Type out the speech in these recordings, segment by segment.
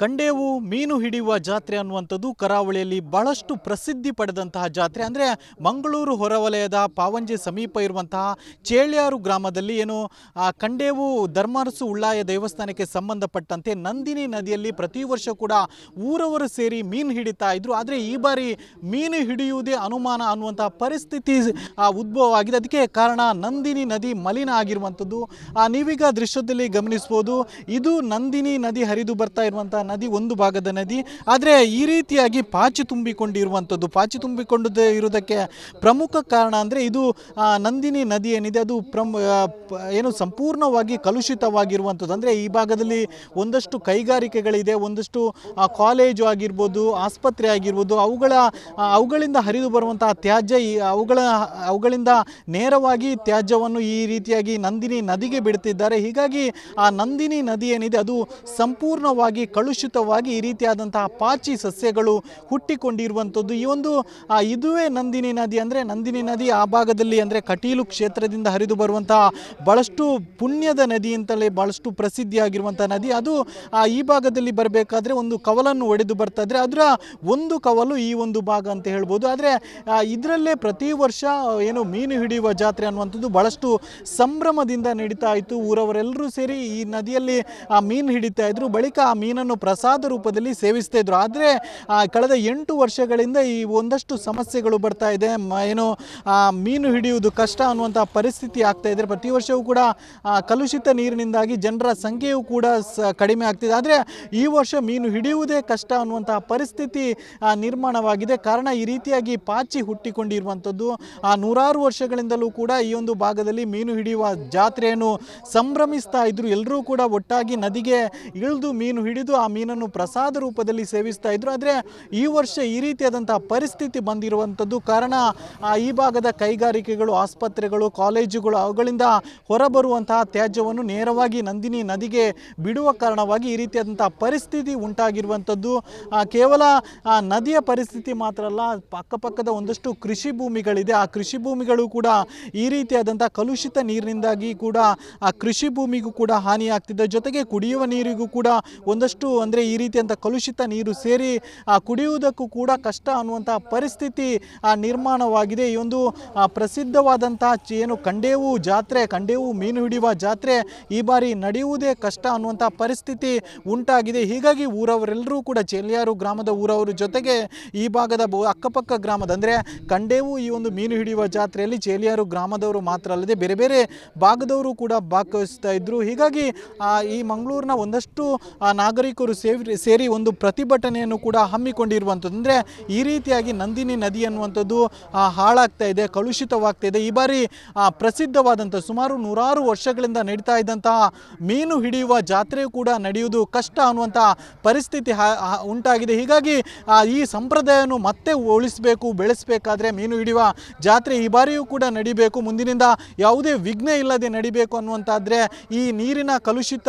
ಕಂಡೇವು ಮೀನು ಹಿಡಿಯುವ ಜಾತ್ರೆ ಅನ್ನುವಂಥದ್ದು ಕರಾವಳಿಯಲ್ಲಿ ಬಹಳಷ್ಟು ಪ್ರಸಿದ್ಧಿ ಪಡೆದಂತಹ ಜಾತ್ರೆ. ಅಂದರೆ ಮಂಗಳೂರು ಹೊರವಲಯದ ಪಾವಂಜೆ ಸಮೀಪ ಇರುವಂತಹ ಚೇಳ್ಯಾರು ಗ್ರಾಮದಲ್ಲಿ ಕಂಡೇವು ಧರ್ಮಾರಸು ಉಳ್ಳಾಯ ದೇವಸ್ಥಾನಕ್ಕೆ ಸಂಬಂಧಪಟ್ಟಂತೆ ನಂದಿನಿ ನದಿಯಲ್ಲಿ ಪ್ರತಿ ವರ್ಷ ಕೂಡ ಊರವರು ಸೇರಿ ಮೀನು ಹಿಡಿತಾ ಇದ್ರು. ಆದರೆ ಈ ಬಾರಿ ಮೀನು ಹಿಡಿಯುವುದೇ ಅನುಮಾನ ಅನ್ನುವಂತಹ ಪರಿಸ್ಥಿತಿ ಉದ್ಭವ ಆಗಿದೆ. ಅದಕ್ಕೆ ಕಾರಣ ನಂದಿನಿ ನದಿ ಮಲಿನ ಆಗಿರುವಂಥದ್ದು. ನೀವೀಗ ದೃಶ್ಯದಲ್ಲಿ ಗಮನಿಸ್ಬೋದು, ಇದು ನಂದಿನಿ ನದಿ ಹರಿದು ಬರ್ತಾ ಇರುವಂತಹ ನದಿ, ಒಂದು ಭಾಗದ ನದಿ. ಆದರೆ ಈ ರೀತಿಯಾಗಿ ಪಾಚಿ ತುಂಬಿಕೊಂಡಿರುವಂಥದ್ದು, ಪಾಚಿ ತುಂಬಿಕೊಂಡು ಇರುವುದಕ್ಕೆ ಪ್ರಮುಖ ಕಾರಣ ಅಂದರೆ ಇದು ನಂದಿನಿ ನದಿ ಏನಿದೆ ಅದು ಸಂಪೂರ್ಣವಾಗಿ ಕಲುಷಿತವಾಗಿರುವಂಥದ್ದು. ಅಂದರೆ ಈ ಭಾಗದಲ್ಲಿ ಒಂದಷ್ಟು ಕೈಗಾರಿಕೆಗಳಿದೆ, ಒಂದಷ್ಟು ಕಾಲೇಜು ಆಗಿರ್ಬೋದು, ಆಸ್ಪತ್ರೆ ಆಗಿರ್ಬೋದು, ಅವುಗಳಿಂದ ಹರಿದು ಬರುವಂತಹ ತ್ಯಾಜ್ಯ, ಅವುಗಳಿಂದ ನೇರವಾಗಿ ತ್ಯಾಜ್ಯವನ್ನು ಈ ರೀತಿಯಾಗಿ ನಂದಿನಿ ನದಿಗೆ ಬಿಡ್ತಿದ್ದಾರೆ. ಹೀಗಾಗಿ ಆ ನಂದಿನಿ ನದಿ ಏನಿದೆ ಅದು ಸಂಪೂರ್ಣವಾಗಿ ಕಲುಷಿತವಾಗಿ ಈ ರೀತಿಯಾದಂತಹ ಪಾಚಿ ಸಸ್ಯಗಳು ಹುಟ್ಟಿಕೊಂಡಿರುವಂಥದ್ದು. ಇದುವೇ ನಂದಿನಿ ನದಿ. ಅಂದರೆ ನಂದಿನಿ ನದಿ ಆ ಭಾಗದಲ್ಲಿ ಅಂದರೆ ಕಟೀಲು ಕ್ಷೇತ್ರದಿಂದ ಹರಿದು ಬರುವಂತಹ ಬಹಳಷ್ಟು ಪುಣ್ಯದ ನದಿ ಅಂತಲೇ ಬಹಳಷ್ಟು ಪ್ರಸಿದ್ಧಿಯಾಗಿರುವಂಥ ನದಿ. ಅದು ಈ ಭಾಗದಲ್ಲಿ ಬರಬೇಕಾದ್ರೆ ಒಂದು ಕವಲನ್ನು ಒಡೆದು ಬರ್ತಾ ಇದ್ರೆ ಅದರ ಒಂದು ಕವಲು ಈ ಒಂದು ಭಾಗ ಅಂತ ಹೇಳ್ಬೋದು. ಆದರೆ ಇದರಲ್ಲೇ ಪ್ರತಿ ವರ್ಷ ಮೀನು ಹಿಡಿಯುವ ಜಾತ್ರೆ ಅನ್ನುವಂಥದ್ದು ಬಹಳಷ್ಟು ಸಂಭ್ರಮದಿಂದ ನಡೀತಾ ಇತ್ತು. ಊರವರೆಲ್ಲರೂ ಸೇರಿ ಈ ನದಿಯಲ್ಲಿ ಮೀನು ಹಿಡಿತಾ ಇದ್ರು. ಬಳಿಕ ಆ ಮೀನನ್ನು ಪ್ರಸಾದ ರೂಪದಲ್ಲಿ ಸೇವಿಸ್ತಾ ಇದ್ರು. ಆದರೆ ಕಳೆದ 8 ವರ್ಷಗಳಿಂದ ಈ ಒಂದಷ್ಟು ಸಮಸ್ಯೆಗಳು ಬರ್ತಾ ಇದೆ. ಮೀನು ಹಿಡಿಯುವುದು ಕಷ್ಟ ಅನ್ನುವಂಥ ಪರಿಸ್ಥಿತಿ ಆಗ್ತಾ ಇದೆ. ಪ್ರತಿ ವರ್ಷವೂ ಕೂಡ ಕಲುಷಿತ ನೀರಿನಿಂದಾಗಿ ಜನರ ಸಂಖ್ಯೆಯೂ ಕೂಡ ಕಡಿಮೆ ಆಗ್ತಿದೆ. ಆದರೆ ಈ ವರ್ಷ ಮೀನು ಹಿಡಿಯುವುದೇ ಕಷ್ಟ ಅನ್ನುವಂತಹ ಪರಿಸ್ಥಿತಿ ನಿರ್ಮಾಣವಾಗಿದೆ. ಕಾರಣ ಈ ರೀತಿಯಾಗಿ ಪಾಚಿ ಹುಟ್ಟಿಕೊಂಡಿರುವಂಥದ್ದು. ನೂರಾರು ವರ್ಷಗಳಿಂದಲೂ ಕೂಡ ಈ ಒಂದು ಭಾಗದಲ್ಲಿ ಮೀನು ಹಿಡಿಯುವ ಜಾತ್ರೆಯನ್ನು ಸಂಭ್ರಮಿಸ್ತಾ ಇದ್ರು. ಎಲ್ಲರೂ ಕೂಡ ಒಟ್ಟಾಗಿ ನದಿಗೆ ಇಳಿದು ಮೀನು ಹಿಡಿದು ಆ ಮೀನನ್ನು ಪ್ರಸಾದ ರೂಪದಲ್ಲಿ ಸೇವಿಸ್ತಾ ಇದ್ರು. ಆದರೆ ಈ ವರ್ಷ ಈ ರೀತಿಯಾದಂತಹ ಪರಿಸ್ಥಿತಿ ಬಂದಿರುವಂಥದ್ದು. ಕಾರಣ ಈ ಭಾಗದ ಕೈಗಾರಿಕೆಗಳು, ಆಸ್ಪತ್ರೆಗಳು, ಕಾಲೇಜುಗಳು ಅವುಗಳಿಂದ ಹೊರಬರುವಂತಹ ತ್ಯಾಜ್ಯವನ್ನು ನೇರವಾಗಿ ನಂದಿನಿ ನದಿಗೆ ಬಿಡುವ ಕಾರಣವಾಗಿ ಈ ರೀತಿಯಾದಂತಹ ಪರಿಸ್ಥಿತಿ ಉಂಟಾಗಿರುವಂಥದ್ದು. ಕೇವಲ ನದಿಯ ಪರಿಸ್ಥಿತಿ ಮಾತ್ರ ಅಲ್ಲ, ಅಕ್ಕಪಕ್ಕದ ಒಂದಷ್ಟು ಕೃಷಿ ಭೂಮಿಗಳಿದೆ. ಆ ಕೃಷಿ ಭೂಮಿಗಳು ಕೂಡ ಈ ರೀತಿಯಾದಂತಹ ಕಲುಷಿತ ನೀರಿನಿಂದಾಗಿ ಕೂಡ ಆ ಕೃಷಿ ಭೂಮಿಗೂ ಕೂಡ ಹಾನಿಯಾಗ್ತಿದೆ. ಜೊತೆಗೆ ಕುಡಿಯುವ ನೀರಿಗೂ ಕೂಡ ಒಂದಷ್ಟು ಅಂದರೆ ಈ ರೀತಿಯಂಥ ಕಲುಷಿತ ನೀರು ಸೇರಿ ಕುಡಿಯುವುದಕ್ಕೂ ಕೂಡ ಕಷ್ಟ ಅನ್ನುವಂತಹ ಪರಿಸ್ಥಿತಿ ನಿರ್ಮಾಣವಾಗಿದೆ. ಈ ಒಂದು ಪ್ರಸಿದ್ಧವಾದಂತಹ ಕಂಡೇವು ಜಾತ್ರೆ, ಕಂಡೇವು ಮೀನು ಹಿಡಿಯುವ ಜಾತ್ರೆ ಈ ಬಾರಿ ನಡೆಯುವುದೇ ಕಷ್ಟ ಅನ್ನುವಂಥ ಪರಿಸ್ಥಿತಿ ಉಂಟಾಗಿದೆ. ಹೀಗಾಗಿ ಊರವರೆಲ್ಲರೂ ಕೂಡ ಚೇಳ್ಯಾರು ಗ್ರಾಮದ ಊರವರು ಜೊತೆಗೆ ಈ ಭಾಗದ ಅಕ್ಕಪಕ್ಕ ಗ್ರಾಮದ ಅಂದರೆ ಕಂಡೇವು ಈ ಒಂದು ಮೀನು ಹಿಡಿಯುವ ಜಾತ್ರೆಯಲ್ಲಿ ಚೇಳ್ಯಾರು ಗ್ರಾಮದವರು ಮಾತ್ರ ಅಲ್ಲದೆ ಬೇರೆ ಬೇರೆ ಭಾಗದವರು ಕೂಡ ಭಾಗವಹಿಸ್ತಾ ಇದ್ರು. ಹೀಗಾಗಿ ಈ ಮಂಗಳೂರಿನ ಒಂದಷ್ಟು ನಾಗರಿಕರು ಸೇರಿ ಒಂದು ಪ್ರತಿಭಟನೆಯನ್ನು ಕೂಡ ಹಮ್ಮಿಕೊಂಡಿರುವಂಥದ್ದು. ಅಂದರೆ ಈ ರೀತಿಯಾಗಿ ನಂದಿನಿ ನದಿ ಅನ್ನುವಂಥದ್ದು ಹಾಳಾಗ್ತಾ ಇದೆ, ಕಲುಷಿತವಾಗ್ತಾ ಇದೆ. ಈ ಬಾರಿ ಪ್ರಸಿದ್ಧವಾದಂಥ ಸುಮಾರು ನೂರಾರು ವರ್ಷಗಳಿಂದ ನಡೀತಾ ಇದ್ದಂತಹ ಮೀನು ಹಿಡಿಯುವ ಜಾತ್ರೆಯೂ ಕೂಡ ನಡೆಯುವುದು ಕಷ್ಟ ಅನ್ನುವಂಥ ಪರಿಸ್ಥಿತಿ ಉಂಟಾಗಿದೆ. ಹೀಗಾಗಿ ಈ ಸಂಪ್ರದಾಯವನ್ನು ಮತ್ತೆ ಉಳಿಸಬೇಕು, ಬೆಳೆಸಬೇಕಾದ್ರೆ ಮೀನು ಹಿಡಿಯುವ ಜಾತ್ರೆ ಈ ಬಾರಿಯೂ ಕೂಡ ನಡಿಬೇಕು, ಮುಂದಿನಿಂದ ಯಾವುದೇ ವಿಘ್ನ ಇಲ್ಲದೆ ನಡಿಬೇಕು ಅನ್ನುವಂತಾದರೆ ಈ ನೀರಿನ ಕಲುಷಿತ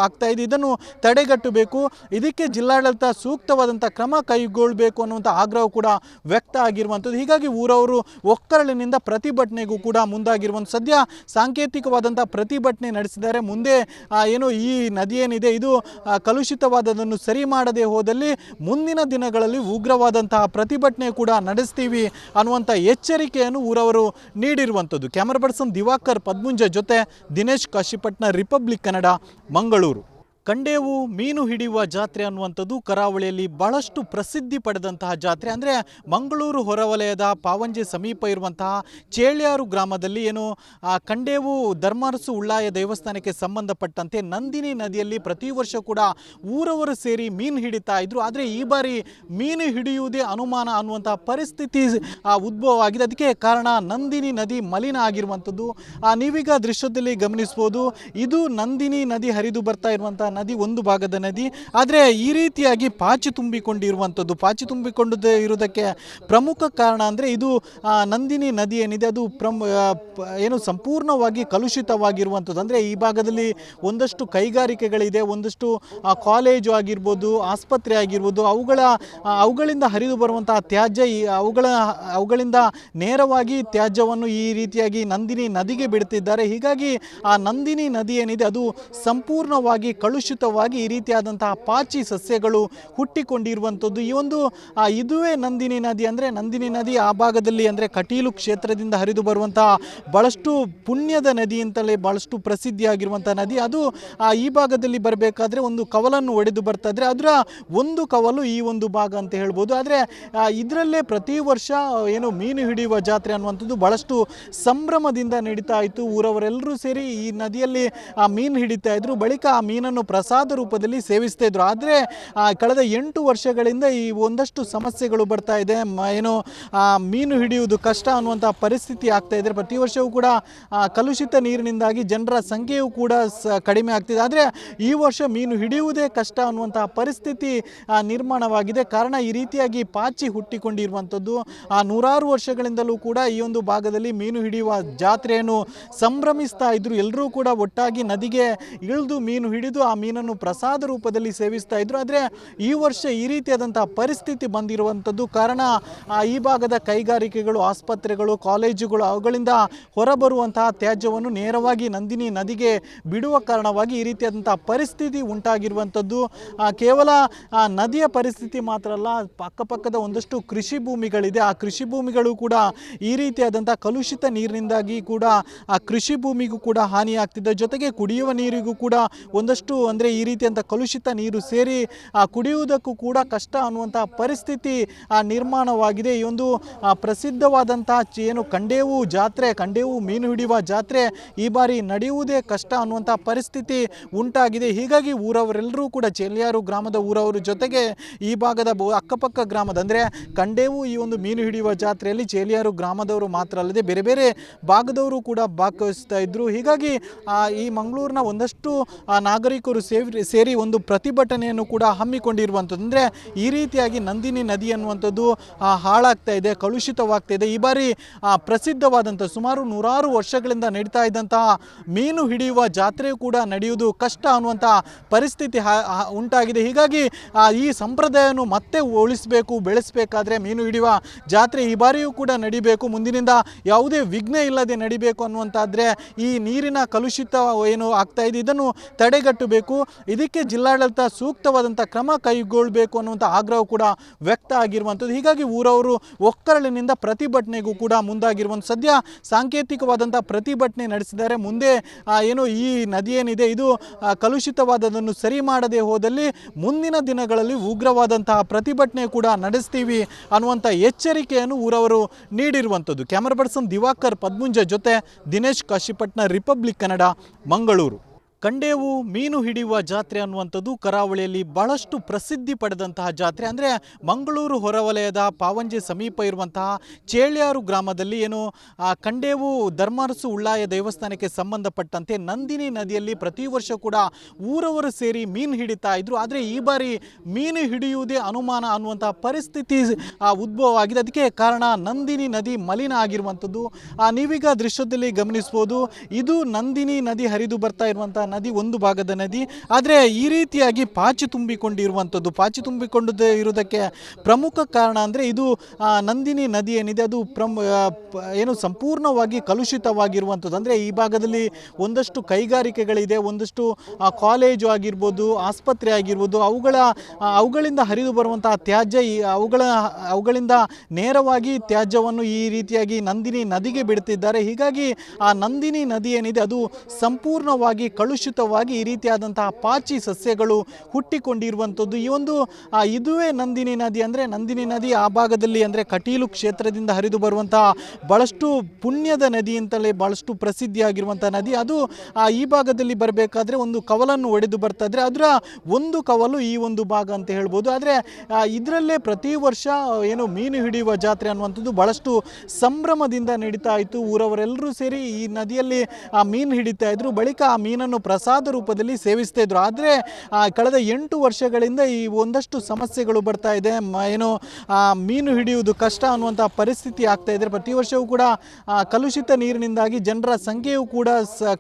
ಆಗ್ತಾ ಇದೆ ಇದನ್ನು ತಡೆಗಟ್ಟಬೇಕು. ಇದಕ್ಕೆ ಜಿಲ್ಲಾಡಳಿತ ಸೂಕ್ತವಾದಂಥ ಕ್ರಮ ಕೈಗೊಳ್ಳಬೇಕು ಅನ್ನುವಂಥ ಆಗ್ರಹ ಕೂಡ ವ್ಯಕ್ತ ಆಗಿರುವಂಥದ್ದು. ಹೀಗಾಗಿ ಊರವರು ಒಕ್ಕರಳಿನಿಂದ ಪ್ರತಿಭಟನೆಗೂ ಕೂಡ ಮುಂದಾಗಿರುವಂಥ ಸದ್ಯ ಸಾಂಕೇತಿಕವಾದಂಥ ಪ್ರತಿಭಟನೆ ನಡೆಸಿದ್ದಾರೆ. ಮುಂದೆ ಈ ನದಿ ಏನಿದೆ ಇದು ಕಲುಷಿತವಾದದನ್ನು ಸರಿ ಮಾಡದೆ ಹೋದಲ್ಲಿ ಮುಂದಿನ ದಿನಗಳಲ್ಲಿ ಉಗ್ರವಾದಂತಹ ಪ್ರತಿಭಟನೆ ಕೂಡ ನಡೆಸ್ತೀವಿ ಅನ್ನುವಂಥ ಎಚ್ಚರಿಕೆಯನ್ನು ಊರವರು ನೀಡಿರುವಂಥದ್ದು. ಕ್ಯಾಮರಾ ಪರ್ಸನ್ ದಿವಾಕರ್ ಪದ್ಮುಂಜ ಜೊತೆ ದಿನೇಶ್ ಕಾಶಿಪಟ್ನ, ರಿಪಬ್ಲಿಕ್ ಕನ್ನಡ, ಮಂಗಳೂರು. ಕಂಡೇವು ಮೀನು ಹಿಡಿಯುವ ಜಾತ್ರೆ ಅನ್ನುವಂಥದ್ದು ಕರಾವಳಿಯಲ್ಲಿ ಬಹಳಷ್ಟು ಪ್ರಸಿದ್ಧಿ ಪಡೆದಂತಹ ಜಾತ್ರೆ. ಅಂದರೆ ಮಂಗಳೂರು ಹೊರವಲಯದ ಪಾವಂಜೆ ಸಮೀಪ ಇರುವಂತಹ ಚೇಳ್ಯಾರು ಗ್ರಾಮದಲ್ಲಿ ಕಂಡೇವು ಧರ್ಮಾರಸು ಉಳ್ಳಾಯ ದೇವಸ್ಥಾನಕ್ಕೆ ಸಂಬಂಧಪಟ್ಟಂತೆ ನಂದಿನಿ ನದಿಯಲ್ಲಿ ಪ್ರತಿ ವರ್ಷ ಕೂಡ ಊರವರು ಸೇರಿ ಮೀನು ಹಿಡಿತಾ ಇದ್ರು. ಆದರೆ ಈ ಬಾರಿ ಮೀನು ಹಿಡಿಯುವುದೇ ಅನುಮಾನ ಅನ್ನುವಂತಹ ಪರಿಸ್ಥಿತಿ ಉದ್ಭವ ಆಗಿದೆ. ಅದಕ್ಕೆ ಕಾರಣ ನಂದಿನಿ ನದಿ ಮಲಿನ ಆಗಿರುವಂಥದ್ದು. ನೀವೀಗ ದೃಶ್ಯದಲ್ಲಿ ಗಮನಿಸ್ಬೋದು, ಇದು ನಂದಿನಿ ನದಿ ಹರಿದು ಬರ್ತಾ ಇರುವಂತಹ ನದಿ, ಒಂದು ಭಾಗದ ನದಿ. ಆದರೆ ಈ ರೀತಿಯಾಗಿ ಪಾಚಿ ತುಂಬಿಕೊಂಡಿರುವಂಥದ್ದು, ಪಾಚಿ ತುಂಬಿಕೊಂಡು ಇರುವುದಕ್ಕೆ ಪ್ರಮುಖ ಕಾರಣ ಅಂದರೆ ಇದು ನಂದಿನಿ ನದಿ ಏನಿದೆ ಅದು ಸಂಪೂರ್ಣವಾಗಿ ಕಲುಷಿತವಾಗಿರುವಂಥದ್ದು. ಅಂದರೆ ಈ ಭಾಗದಲ್ಲಿ ಒಂದಷ್ಟು ಕೈಗಾರಿಕೆಗಳಿದೆ, ಒಂದಷ್ಟು ಕಾಲೇಜು ಆಗಿರ್ಬೋದು, ಆಸ್ಪತ್ರೆ ಆಗಿರ್ಬೋದು, ಅವುಗಳಿಂದ ಹರಿದು ಬರುವಂತಹ ತ್ಯಾಜ್ಯ, ಅವುಗಳಿಂದ ನೇರವಾಗಿ ತ್ಯಾಜ್ಯವನ್ನು ಈ ರೀತಿಯಾಗಿ ನಂದಿನಿ ನದಿಗೆ ಬಿಡ್ತಿದ್ದಾರೆ. ಹೀಗಾಗಿ ಆ ನಂದಿನಿ ನದಿ ಏನಿದೆ ಅದು ಸಂಪೂರ್ಣವಾಗಿ ಕಲುಷಿತ ಕಲುಷಿತವಾಗಿ ಈ ರೀತಿಯಾದಂತಹ ಪಾಚಿ ಸಸ್ಯಗಳು ಹುಟ್ಟಿಕೊಂಡಿರುವಂಥದ್ದು. ಈ ಒಂದು ಇದುವೇ ನಂದಿನಿ ನದಿ. ಅಂದರೆ ನಂದಿನಿ ನದಿ ಆ ಭಾಗದಲ್ಲಿ ಅಂದರೆ ಕಟೀಲು ಕ್ಷೇತ್ರದಿಂದ ಹರಿದು ಬರುವಂತಹ ಬಹಳಷ್ಟು ಪುಣ್ಯದ ನದಿ ಅಂತಲೇ ಬಹಳಷ್ಟು ಪ್ರಸಿದ್ಧಿಯಾಗಿರುವಂಥ ನದಿ. ಅದು ಈ ಭಾಗದಲ್ಲಿ ಬರಬೇಕಾದ್ರೆ ಒಂದು ಕವಲನ್ನು ಒಡೆದು ಬರ್ತಾ ಇದ್ರೆ ಅದರ ಒಂದು ಕವಲು ಈ ಒಂದು ಭಾಗ ಅಂತ ಹೇಳ್ಬೋದು. ಆದರೆ ಇದರಲ್ಲೇ ಪ್ರತಿ ವರ್ಷ ಏನು ಮೀನು ಹಿಡಿಯುವ ಜಾತ್ರೆ ಅನ್ನುವಂಥದ್ದು ಬಹಳಷ್ಟು ಸಂಭ್ರಮದಿಂದ ನಡೀತಾ ಇತ್ತು. ಊರವರೆಲ್ಲರೂ ಸೇರಿ ಈ ನದಿಯಲ್ಲಿ ಮೀನು ಹಿಡಿತಾ ಇದ್ರು. ಬಳಿಕ ಆ ಮೀನನ್ನು ಪ್ರಸಾದ ರೂಪದಲ್ಲಿ ಸೇವಿಸ್ತಾ ಇದ್ರು. ಆದರೆ ಕಳೆದ 8 ವರ್ಷಗಳಿಂದ ಈ ಒಂದಷ್ಟು ಸಮಸ್ಯೆಗಳು ಬರ್ತಾ ಇದೆ. ಏನು ಮೀನು ಹಿಡಿಯುವುದು ಕಷ್ಟ ಅನ್ನುವಂಥ ಪರಿಸ್ಥಿತಿ ಆಗ್ತಾ ಇದೆ. ಪ್ರತಿ ವರ್ಷವೂ ಕೂಡ ಕಲುಷಿತ ನೀರಿನಿಂದಾಗಿ ಜನರ ಸಂಖ್ಯೆಯೂ ಕೂಡ ಕಡಿಮೆ ಆಗ್ತಿದೆ. ಆದರೆ ಈ ವರ್ಷ ಮೀನು ಹಿಡಿಯುವುದೇ ಕಷ್ಟ ಅನ್ನುವಂತಹ ಪರಿಸ್ಥಿತಿ ನಿರ್ಮಾಣವಾಗಿದೆ. ಕಾರಣ ಈ ರೀತಿಯಾಗಿ ಪಾಚಿ ಹುಟ್ಟಿಕೊಂಡಿರುವಂಥದ್ದು. ನೂರಾರು ವರ್ಷಗಳಿಂದಲೂ ಕೂಡ ಈ ಒಂದು ಭಾಗದಲ್ಲಿ ಮೀನು ಹಿಡಿಯುವ ಜಾತ್ರೆಯನ್ನು ಸಂಭ್ರಮಿಸ್ತಾ ಇದ್ರು. ಎಲ್ಲರೂ ಕೂಡ ಒಟ್ಟಾಗಿ ನದಿಗೆ ಇಳಿದು ಮೀನು ಹಿಡಿದು ಆ ಮೀನನ್ನು ಪ್ರಸಾದ ರೂಪದಲ್ಲಿ ಸೇವಿಸ್ತಾ ಇದ್ರು. ಆದರೆ ಈ ವರ್ಷ ಈ ರೀತಿಯಾದಂತಹ ಪರಿಸ್ಥಿತಿ ಬಂದಿರುವಂಥದ್ದು. ಕಾರಣ ಈ ಭಾಗದ ಕೈಗಾರಿಕೆಗಳು, ಆಸ್ಪತ್ರೆಗಳು, ಕಾಲೇಜುಗಳು ಅವುಗಳಿಂದ ಹೊರಬರುವಂತಹ ತ್ಯಾಜ್ಯವನ್ನು ನೇರವಾಗಿ ನಂದಿನಿ ನದಿಗೆ ಬಿಡುವ ಕಾರಣವಾಗಿ ಈ ರೀತಿಯಾದಂತಹ ಪರಿಸ್ಥಿತಿ ಉಂಟಾಗಿರುವಂಥದ್ದು. ಕೇವಲ ನದಿಯ ಪರಿಸ್ಥಿತಿ ಮಾತ್ರ ಅಲ್ಲ, ಅಕ್ಕಪಕ್ಕದ ಒಂದಷ್ಟು ಕೃಷಿ ಭೂಮಿಗಳಿದೆ. ಆ ಕೃಷಿ ಭೂಮಿಗಳು ಕೂಡ ಈ ರೀತಿಯಾದಂಥ ಕಲುಷಿತ ನೀರಿನಿಂದಾಗಿ ಕೂಡ ಆ ಕೃಷಿ ಭೂಮಿಗೂ ಕೂಡ ಹಾನಿಯಾಗ್ತಿದೆ. ಜೊತೆಗೆ ಕುಡಿಯುವ ನೀರಿಗೂ ಕೂಡ ಒಂದಷ್ಟು ಅಂದರೆ ಈ ರೀತಿಯಂಥ ಕಲುಷಿತ ನೀರು ಸೇರಿ ಕುಡಿಯುವುದಕ್ಕೂ ಕೂಡ ಕಷ್ಟ ಅನ್ನುವಂಥ ಪರಿಸ್ಥಿತಿ ನಿರ್ಮಾಣವಾಗಿದೆ. ಈ ಒಂದು ಪ್ರಸಿದ್ಧವಾದಂಥ ಏನು ಕಂಡೇವು ಜಾತ್ರೆ, ಕಂಡೇವು ಮೀನು ಹಿಡಿಯುವ ಜಾತ್ರೆ ಈ ಬಾರಿ ನಡೆಯುವುದೇ ಕಷ್ಟ ಅನ್ನುವಂಥ ಪರಿಸ್ಥಿತಿ ಉಂಟಾಗಿದೆ. ಹೀಗಾಗಿ ಊರವರೆಲ್ಲರೂ ಕೂಡ ಚೇಲ್ಯಾರು ಗ್ರಾಮದ ಊರವರು ಜೊತೆಗೆ ಈ ಭಾಗದ ಅಕ್ಕಪಕ್ಕ ಗ್ರಾಮದ ಅಂದರೆ ಕಂಡೇವು ಈ ಒಂದು ಮೀನು ಹಿಡಿಯುವ ಜಾತ್ರೆಯಲ್ಲಿ ಚೇಲ್ಯಾರು ಗ್ರಾಮದವರು ಮಾತ್ರ ಅಲ್ಲದೆ ಬೇರೆ ಬೇರೆ ಭಾಗದವರು ಕೂಡ ಭಾಗವಹಿಸ್ತಾ ಇದ್ದರು. ಹೀಗಾಗಿ ಈ ಮಂಗಳೂರಿನ ಒಂದಷ್ಟು ನಾಗರಿಕರು ಸೇರಿ ಒಂದು ಪ್ರತಿಭಟನೆಯನ್ನು ಕೂಡ ಹಮ್ಮಿಕೊಂಡಿರುವಂಥದ್ದು. ಅಂದರೆ ಈ ರೀತಿಯಾಗಿ ನಂದಿನಿ ನದಿ ಅನ್ನುವಂಥದ್ದು ಹಾಳಾಗ್ತಾ ಇದೆ, ಕಲುಷಿತವಾಗ್ತಾ ಇದೆ. ಈ ಬಾರಿ ಪ್ರಸಿದ್ಧವಾದಂಥ ಸುಮಾರು ನೂರಾರು ವರ್ಷಗಳಿಂದ ನಡೀತಾ ಇದ್ದಂತಹ ಮೀನು ಹಿಡಿಯುವ ಜಾತ್ರೆಯೂ ಕೂಡ ನಡೆಯುವುದು ಕಷ್ಟ ಅನ್ನುವಂಥ ಪರಿಸ್ಥಿತಿ ಉಂಟಾಗಿದೆ. ಹೀಗಾಗಿ ಈ ಸಂಪ್ರದಾಯವನ್ನು ಮತ್ತೆ ಉಳಿಸಬೇಕು, ಬೆಳೆಸಬೇಕಾದ್ರೆ ಮೀನು ಹಿಡಿಯುವ ಜಾತ್ರೆ ಈ ಬಾರಿಯೂ ಕೂಡ ನಡಿಬೇಕು, ಮುಂದಿನಿಂದ ಯಾವುದೇ ವಿಘ್ನ ಇಲ್ಲದೆ ನಡಿಬೇಕು ಅನ್ನುವಂತಾದರೆ ಈ ನೀರಿನ ಕಲುಷಿತ ಏನು ಆಗ್ತಾ ಇದೆ ಇದನ್ನು ತಡೆಗಟ್ಟಬೇಕು. ಇದಕ್ಕೆ ಜಿಲ್ಲಾಡಳಿತ ಸೂಕ್ತವಾದಂಥ ಕ್ರಮ ಕೈಗೊಳ್ಳಬೇಕು ಅನ್ನುವಂಥ ಆಗ್ರಹ ಕೂಡ ವ್ಯಕ್ತ ಆಗಿರುವಂಥದ್ದು. ಹೀಗಾಗಿ ಊರವರು ಒಕ್ಕರಳಿನಿಂದ ಪ್ರತಿಭಟನೆಗೂ ಕೂಡ ಮುಂದಾಗಿರುವಂಥ ಸದ್ಯ ಸಾಂಕೇತಿಕವಾದಂಥ ಪ್ರತಿಭಟನೆ ನಡೆಸಿದ್ದಾರೆ. ಮುಂದೆ ಏನು ಈ ನದಿ ಏನಿದೆ ಇದು ಕಲುಷಿತವಾದದನ್ನು ಸರಿ ಮಾಡದೆ ಹೋದಲ್ಲಿ ಮುಂದಿನ ದಿನಗಳಲ್ಲಿ ಉಗ್ರವಾದಂತಹ ಪ್ರತಿಭಟನೆ ಕೂಡ ನಡೆಸ್ತೀವಿ ಅನ್ನುವಂಥ ಎಚ್ಚರಿಕೆಯನ್ನು ಊರವರು ನೀಡಿರುವಂಥದ್ದು. ಕ್ಯಾಮರಾ ಪರ್ಸನ್ ದಿವಾಕರ್ ಪದ್ಮುಂಜ ಜೊತೆ ದಿನೇಶ್ ಕಾಶಿಪಟ್ನ, ರಿಪಬ್ಲಿಕ್ ಕನ್ನಡ, ಮಂಗಳೂರು. ಕಂಡೇವು ಮೀನು ಹಿಡಿಯುವ ಜಾತ್ರೆ ಅನ್ನುವಂಥದ್ದು ಕರಾವಳಿಯಲ್ಲಿ ಬಹಳಷ್ಟು ಪ್ರಸಿದ್ಧಿ ಪಡೆದಂತಹ ಜಾತ್ರೆ. ಅಂದರೆ ಮಂಗಳೂರು ಹೊರವಲಯದ ಪಾವಂಜೆ ಸಮೀಪ ಇರುವಂತಹ ಚೇಳ್ಯಾರು ಗ್ರಾಮದಲ್ಲಿ ಏನು ಕಂಡೇವು ಧರ್ಮಾರಸು ಉಳ್ಳಾಯ ದೇವಸ್ಥಾನಕ್ಕೆ ಸಂಬಂಧಪಟ್ಟಂತೆ ನಂದಿನಿ ನದಿಯಲ್ಲಿ ಪ್ರತಿ ವರ್ಷ ಕೂಡ ಊರವರು ಸೇರಿ ಮೀನು ಹಿಡಿತಾ ಇದ್ರು. ಆದರೆ ಈ ಬಾರಿ ಮೀನು ಹಿಡಿಯುವುದೇ ಅನುಮಾನ ಅನ್ನುವಂತಹ ಪರಿಸ್ಥಿತಿ ಉದ್ಭವ ಆಗಿದೆ. ಅದಕ್ಕೆ ಕಾರಣ ನಂದಿನಿ ನದಿ ಮಲಿನ ಆಗಿರುವಂಥದ್ದು. ನೀವೀಗ ದೃಶ್ಯದಲ್ಲಿ ಗಮನಿಸ್ಬೋದು, ಇದು ನಂದಿನಿ ನದಿ ಹರಿದು ಬರ್ತಾ ಇರುವಂಥ ನದಿ, ಒಂದು ಭಾಗದ ನದಿ. ಆದರೆ ಈ ರೀತಿಯಾಗಿ ಪಾಚಿ ತುಂಬಿಕೊಂಡಿರುವಂಥದ್ದು, ಪಾಚಿ ತುಂಬಿಕೊಂಡು ಇರುವುದಕ್ಕೆ ಪ್ರಮುಖ ಕಾರಣ ಅಂದರೆ ಇದು ನಂದಿನಿ ನದಿ ಏನಿದೆ ಅದು ಏನು ಸಂಪೂರ್ಣವಾಗಿ ಕಲುಷಿತವಾಗಿರುವಂಥದ್ದು. ಅಂದರೆ ಈ ಭಾಗದಲ್ಲಿ ಒಂದಷ್ಟು ಕೈಗಾರಿಕೆಗಳಿದೆ, ಒಂದಷ್ಟು ಕಾಲೇಜು ಆಗಿರ್ಬೋದು, ಆಸ್ಪತ್ರೆ ಆಗಿರ್ಬೋದು, ಅವುಗಳಿಂದ ಹರಿದು ಬರುವಂತಹ ತ್ಯಾಜ್ಯ ಅವುಗಳಿಂದ ನೇರವಾಗಿ ತ್ಯಾಜ್ಯವನ್ನು ಈ ರೀತಿಯಾಗಿ ನಂದಿನಿ ನದಿಗೆ ಬಿಡ್ತಿದ್ದಾರೆ. ಹೀಗಾಗಿ ಆ ನಂದಿನಿ ನದಿ ಏನಿದೆ ಅದು ಸಂಪೂರ್ಣವಾಗಿ ಕಲುಷಿತವಾಗಿ ಈ ರೀತಿಯಾದಂತಹ ಪಾಚಿ ಸಸ್ಯಗಳು ಹುಟ್ಟಿಕೊಂಡಿರುವಂಥದ್ದು. ಈ ಒಂದು ಇದುವೇ ನಂದಿನಿ ನದಿ. ಅಂದರೆ ನಂದಿನಿ ನದಿ ಆ ಭಾಗದಲ್ಲಿ ಅಂದರೆ ಕಟೀಲು ಕ್ಷೇತ್ರದಿಂದ ಹರಿದು ಬರುವಂತಹ ಬಹಳಷ್ಟು ಪುಣ್ಯದ ನದಿ ಅಂತಲೇ ಬಹಳಷ್ಟು ಪ್ರಸಿದ್ಧಿಯಾಗಿರುವಂಥ ನದಿ. ಅದು ಈ ಭಾಗದಲ್ಲಿ ಬರಬೇಕಾದ್ರೆ ಒಂದು ಕವಲನ್ನು ಒಡೆದು ಬರ್ತಾ ಇದ್ರೆ ಅದರ ಒಂದು ಕವಲು ಈ ಒಂದು ಭಾಗ ಅಂತ ಹೇಳ್ಬೋದು. ಆದರೆ ಇದರಲ್ಲೇ ಪ್ರತಿ ವರ್ಷ ಏನು ಮೀನು ಹಿಡಿಯುವ ಜಾತ್ರೆ ಅನ್ನುವಂಥದ್ದು ಬಹಳಷ್ಟು ಸಂಭ್ರಮದಿಂದ ನಡೀತಾ ಇತ್ತು. ಊರವರೆಲ್ಲರೂ ಸೇರಿ ಈ ನದಿಯಲ್ಲಿ ಮೀನು ಹಿಡಿತಾ ಇದ್ರು. ಬಳಿಕ ಆ ಮೀನನ್ನು ಪ್ರಸಾದ ರೂಪದಲ್ಲಿ ಸೇವಿಸ್ತಾ ಇದ್ರು. ಆದರೆ ಕಳೆದ 8 ವರ್ಷಗಳಿಂದ ಈ ಒಂದಷ್ಟು ಸಮಸ್ಯೆಗಳು ಬರ್ತಾ ಇದೆ. ಏನು ಮೀನು ಹಿಡಿಯುವುದು ಕಷ್ಟ ಅನ್ನುವಂಥ ಪರಿಸ್ಥಿತಿ ಆಗ್ತಾ ಇದೆ. ಪ್ರತಿ ವರ್ಷವೂ ಕೂಡ ಕಲುಷಿತ ನೀರಿನಿಂದಾಗಿ ಜನರ ಸಂಖ್ಯೆಯೂ ಕೂಡ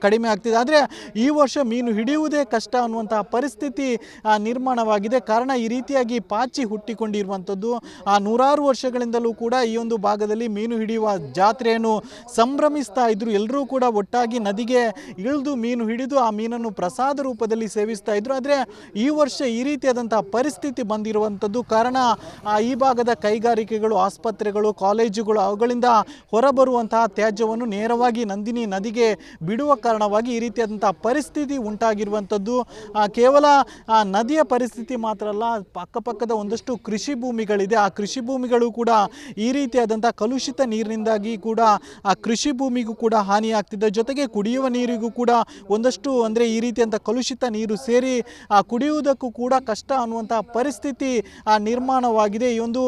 ಕಡಿಮೆ ಆಗ್ತಿದೆ. ಆದರೆ ಈ ವರ್ಷ ಮೀನು ಹಿಡಿಯುವುದೇ ಕಷ್ಟ ಅನ್ನುವಂಥ ಪರಿಸ್ಥಿತಿ ನಿರ್ಮಾಣವಾಗಿದೆ. ಕಾರಣ ಈ ರೀತಿಯಾಗಿ ಪಾಚಿ ಹುಟ್ಟಿಕೊಂಡಿರುವಂಥದ್ದು. ನೂರಾರು ವರ್ಷಗಳಿಂದಲೂ ಕೂಡ ಈ ಒಂದು ಭಾಗದಲ್ಲಿ ಮೀನು ಹಿಡಿಯುವ ಜಾತ್ರೆಯನ್ನು ಸಂಭ್ರಮಿಸ್ತಾ ಇದ್ರು. ಎಲ್ಲರೂ ಕೂಡ ಒಟ್ಟಾಗಿ ನದಿಗೆ ಇಳಿದು ಮೀನು ಹಿಡಿದು ಆ ಮೀನನ್ನು ಪ್ರಸಾದ ರೂಪದಲ್ಲಿ ಸೇವಿಸ್ತಾ ಇದ್ರು. ಆದರೆ ಈ ವರ್ಷ ಈ ರೀತಿಯಾದಂತಹ ಪರಿಸ್ಥಿತಿ ಬಂದಿರುವಂಥದ್ದು ಕಾರಣ ಈ ಭಾಗದ ಕೈಗಾರಿಕೆಗಳು, ಆಸ್ಪತ್ರೆಗಳು, ಕಾಲೇಜುಗಳು ಅವುಗಳಿಂದ ಹೊರಬರುವಂತಹ ತ್ಯಾಜ್ಯವನ್ನು ನೇರವಾಗಿ ನಂದಿನಿ ನದಿಗೆ ಬಿಡುವ ಕಾರಣವಾಗಿ ಈ ರೀತಿಯಾದಂತಹ ಪರಿಸ್ಥಿತಿ ಉಂಟಾಗಿರುವಂಥದ್ದು. ಕೇವಲ ನದಿಯ ಪರಿಸ್ಥಿತಿ ಮಾತ್ರ ಅಲ್ಲ, ಅಕ್ಕಪಕ್ಕದ ಒಂದಷ್ಟು ಕೃಷಿ ಭೂಮಿಗಳಿದೆ. ಆ ಕೃಷಿ ಭೂಮಿಗಳು ಕೂಡ ಈ ರೀತಿಯಾದಂಥ ಕಲುಷಿತ ನೀರಿನಿಂದಾಗಿ ಕೂಡ ಆ ಕೃಷಿ ಭೂಮಿಗೂ ಕೂಡ ಹಾನಿಯಾಗ್ತಿದೆ. ಜೊತೆಗೆ ಕುಡಿಯುವ ನೀರಿಗೂ ಕೂಡ ಒಂದಷ್ಟು ಅಂದರೆ ಈ ರೀತಿಯಂಥ ಕಲುಷಿತ ನೀರು ಸೇರಿ ಕುಡಿಯುವುದಕ್ಕೂ ಕೂಡ ಕಷ್ಟ ಅನ್ನುವಂಥ ಪರಿಸ್ಥಿತಿ ನಿರ್ಮಾಣವಾಗಿದೆ. ಈ ಒಂದು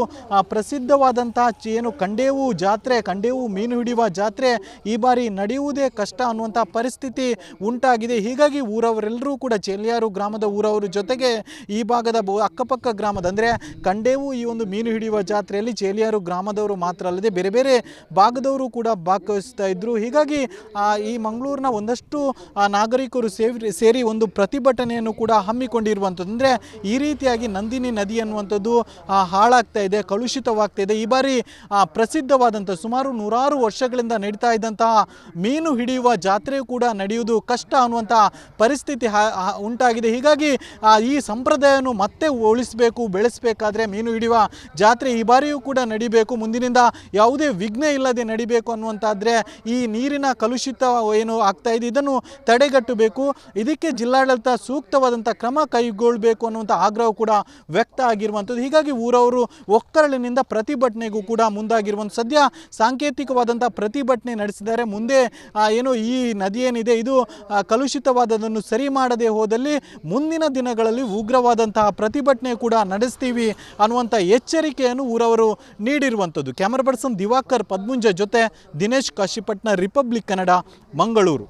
ಪ್ರಸಿದ್ಧವಾದಂಥ ಏನು ಕಂಡೇವು ಜಾತ್ರೆ, ಕಂಡೇವು ಮೀನು ಹಿಡಿಯುವ ಜಾತ್ರೆ ಈ ಬಾರಿ ನಡೆಯುವುದೇ ಕಷ್ಟ ಅನ್ನುವಂಥ ಪರಿಸ್ಥಿತಿ ಉಂಟಾಗಿದೆ. ಹೀಗಾಗಿ ಊರವರೆಲ್ಲರೂ ಕೂಡ ಚೇಲ್ಯಾರು ಗ್ರಾಮದ ಊರವರು ಜೊತೆಗೆ ಈ ಭಾಗದ ಅಕ್ಕಪಕ್ಕ ಗ್ರಾಮದ ಅಂದರೆ ಕಂಡೇವು ಈ ಒಂದು ಮೀನು ಹಿಡಿಯುವ ಜಾತ್ರೆಯಲ್ಲಿ ಚೇಲ್ಯಾರು ಗ್ರಾಮದವರು ಮಾತ್ರ ಅಲ್ಲದೆ ಬೇರೆ ಬೇರೆ ಭಾಗದವರು ಕೂಡ ಭಾಗವಹಿಸ್ತಾ ಇದ್ದರು. ಹೀಗಾಗಿ ಈ ಮಂಗಳೂರಿನ ಒಂದಷ್ಟು ನಾಗರಿಕರು ಸೇರಿ ಒಂದು ಪ್ರತಿಭಟನೆಯನ್ನು ಕೂಡ ಹಮ್ಮಿಕೊಂಡಿರುವಂಥದ್ದು. ಅಂದರೆ ಈ ರೀತಿಯಾಗಿ ನಂದಿನಿ ನದಿ ಅನ್ನುವಂಥದ್ದು ಹಾಳಾಗ್ತಾ ಇದೆ, ಕಲುಷಿತವಾಗ್ತಾ ಇದೆ. ಈ ಬಾರಿ ಪ್ರಸಿದ್ಧವಾದಂಥ ಸುಮಾರು 100 ವರ್ಷಗಳಿಂದ ನಡೀತಾ ಇದ್ದಂತಹ ಮೀನು ಹಿಡಿಯುವ ಜಾತ್ರೆ ಕೂಡ ನಡೆಯುವುದು ಕಷ್ಟ ಅನ್ನುವಂಥ ಪರಿಸ್ಥಿತಿ ಉಂಟಾಗಿದೆ. ಹೀಗಾಗಿ ಈ ಸಂಪ್ರದಾಯವನ್ನು ಮತ್ತೆ ಉಳಿಸಬೇಕು, ಬೆಳೆಸಬೇಕಾದ್ರೆ ಮೀನು ಹಿಡಿಯುವ ಜಾತ್ರೆ ಈ ಬಾರಿಯೂ ಕೂಡ ನಡಿಬೇಕು, ಮುಂದಿನಿಂದ ಯಾವುದೇ ವಿಘ್ನ ಇಲ್ಲದೆ ನಡಿಬೇಕು ಅನ್ನುವಂತಾದರೆ ಈ ನೀರಿನ ಕಲುಷಿತ ಏನು ಆಗ್ತಾ ಇದೆ ಇದನ್ನು ತಡೆಗಟ್ಟಬೇಕು. ಇದಕ್ಕೆ ಜಿಲ್ಲಾಡಳಿತ ಸೂಕ್ತವಾದಂಥ ಕ್ರಮ ಕೈಗೊಳ್ಳಬೇಕು ಅನ್ನುವಂಥ ಆಗ್ರಹ ಕೂಡ ವ್ಯಕ್ತ ಆಗಿರುವಂಥದ್ದು. ಹೀಗಾಗಿ ಊರವರು ಒಕ್ಕರಳಿನಿಂದ ಪ್ರತಿಭಟನೆಗೂ ಕೂಡ ಮುಂದಾಗಿರುವಂಥ ಸದ್ಯ ಸಾಂಕೇತಿಕವಾದಂಥ ಪ್ರತಿಭಟನೆ ನಡೆಸಿದ್ದಾರೆ. ಮುಂದೆ ಏನು ಈ ನದಿ ಏನಿದೆ ಇದು ಕಲುಷಿತವಾದದನ್ನು ಸರಿ ಮಾಡದೆ ಹೋದಲ್ಲಿ ಮುಂದಿನ ದಿನಗಳಲ್ಲಿ ಉಗ್ರವಾದಂತಹ ಪ್ರತಿಭಟನೆ ಕೂಡ ನಡೆಸ್ತೀವಿ ಅನ್ನುವಂಥ ಎಚ್ಚರಿಕೆಯನ್ನು ಊರವರು ನೀಡಿರುವಂಥದ್ದು. ಕ್ಯಾಮರಾ ಪರ್ಸನ್ ದಿವಾಕರ್ ಪದ್ಮುಂಜ ಜೊತೆ ದಿನೇಶ್ ಕಾಶಿಪಟ್ನ, ರಿಪಬ್ಲಿಕ್ ಕನ್ನಡ, ಮಂಗಳೂರು.